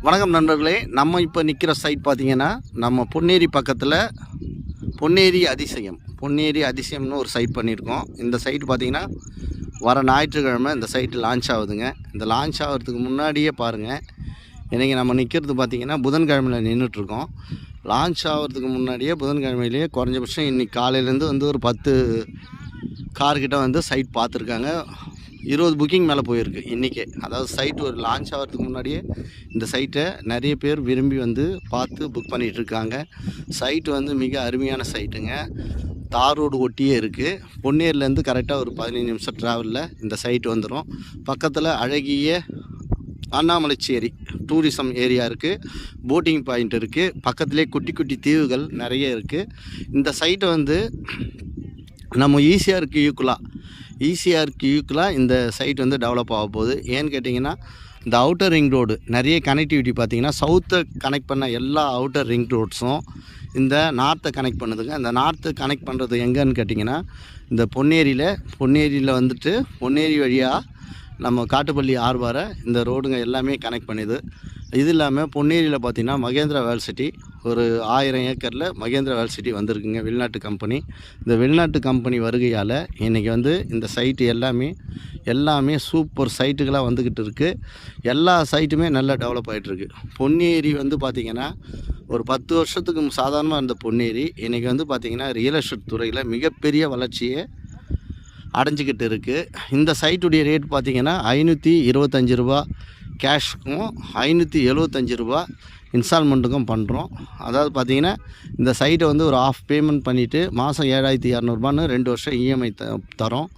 வணக்கம் நண்பர்களே, நம்ம இப்போ நிற்கிற சைட் பார்த்திங்கன்னா நம்ம பொன்னேரி பக்கத்தில் பொன்னேரி அதிசயம்னு ஒரு சைட் பண்ணியிருக்கோம். இந்த சைட் பார்த்திங்கன்னா வர ஞாயிற்றுக்கிழமை இந்த சைட்டு லான்ச் ஆகுதுங்க. இந்த லான்ச் ஆகிறதுக்கு முன்னாடியே பாருங்கள், இன்றைக்கி நம்ம நிற்கிறது பார்த்திங்கன்னா புதன்கிழமையில் நின்றுட்டுருக்கோம். லான்ச் ஆகிறதுக்கு முன்னாடியே புதன்கிழமையிலேயே குறைஞ்சபட்சம் இன்றைக்கி காலையிலேருந்து ஒரு 10 கார்கிட்ட சைட் பார்த்துருக்காங்க. 20 புக்கிங் மேலே போயிருக்கு இன்றைக்கே. அதாவது சைட்டு ஒரு லான்ச் ஆகிறதுக்கு முன்னாடியே இந்த சைட்டை நிறைய பேர் விரும்பி பார்த்து புக் பண்ணிகிட்ருக்காங்க. சைட்டு மிக அருமையான சைட்டுங்க. தார் ரோடு ஒட்டியே இருக்குது. பொன்னேரிலேருந்து கரெக்டாக ஒரு 15 நிமிஷம் ட்ராவலில் இந்த சைட்டு வந்துடும். பக்கத்தில் அழகிய அண்ணாமலைச்சேரி டூரிசம் ஏரியா இருக்குது, போட்டிங் பாயிண்ட் இருக்குது, பக்கத்துலேயே குட்டி குட்டி தீவுகள் நிறைய இருக்குது. இந்த சைட்டை நம்ம ஈசிஆருக்கு ஈக்குவலாக இந்த சைட் டெவலப் ஆக போகுது. ஏன்னு கேட்டிங்கன்னா, இந்த அவுட்டர் ரிங் ரோடு நிறைய கனெக்டிவிட்டி பார்த்திங்கன்னா சவுத்தை கனெக்ட் பண்ண எல்லா அவுட்டர் ரிங் ரோட்ஸும் இந்த நார்த்தை கனெக்ட் பண்ணுதுங்க. இந்த நார்த்தை கனெக்ட் பண்ணுறது எங்கேன்னு கேட்டிங்கன்னா, இந்த பொன்னேரியில் பொன்னேரி வழியாக நம்ம காட்டுப்பள்ளி ஆர்பாரை இந்த ரோடுங்க எல்லாமே கனெக்ட் பண்ணுது. இது இல்லாமல் பொன்னேரியில் பார்த்திங்கன்னா மகேந்திரா வேல் சிட்டி ஒரு 1000 ஏக்கரில் மகேந்திரா வேல் சிட்டி வந்திருக்குங்க, வெளிநாட்டு கம்பெனி. இந்த வெளிநாட்டு கம்பெனி வருகையால் இன்றைக்கி இந்த சைட்டு எல்லாமே சூப்பர் சைட்டுகளாக வந்துக்கிட்டு இருக்குது. எல்லா சைட்டுமே நல்லா டெவலப் ஆகிட்டுருக்கு. பொன்னேரி பார்த்திங்கன்னா ஒரு 10 வருஷத்துக்கு சாதாரணமாக இருந்த பொன்னேரி இன்றைக்கி பார்த்திங்கன்னா ரியல் எஸ்டேட் துறையில் மிகப்பெரிய வளர்ச்சியை அடைஞ்சிக்கிட்டு இருக்குது. இந்த சைட்டுடைய ரேட் பார்த்திங்கன்னா 525 ரூபா கேஷுக்கும் 575 ரூபா இன்ஸ்டால்மெண்ட்டுக்கும் பண்ணுறோம். அதாவது பார்த்திங்கன்னா இந்த சைட்டை ஒரு ஆஃப் பேமெண்ட் பண்ணிவிட்டு மாதம் 7200 2 வருஷம் இஎம்ஐ தரோம்.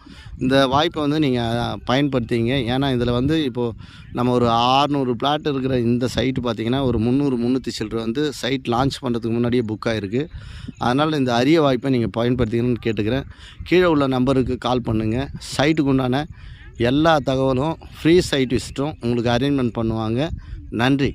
இந்த வாய்ப்பை நீங்கள் பயன்படுத்திங்க. ஏன்னா இதில் இப்போது நம்ம ஒரு 600 பிளாட் இருக்கிற இந்த சைட்டு பார்த்திங்கன்னா ஒரு 300 சில்லரை சைட் லான்ச் பண்ணுறதுக்கு முன்னாடியே புக் ஆகிருக்கு. அதனால் இந்த அரிய வாய்ப்பை நீங்கள் பயன்படுத்திக்கணும்னு கேட்டுக்கிறேன். கீழே உள்ள நம்பருக்கு கால் பண்ணுங்கள். சைட்டுக்கு உண்டான எல்லா தகவலும் ஃப்ரீ சைட் விசிட்டும் உங்களுக்கு அரேஞ்ச்மெண்ட் பண்ணுவாங்க. நன்றி.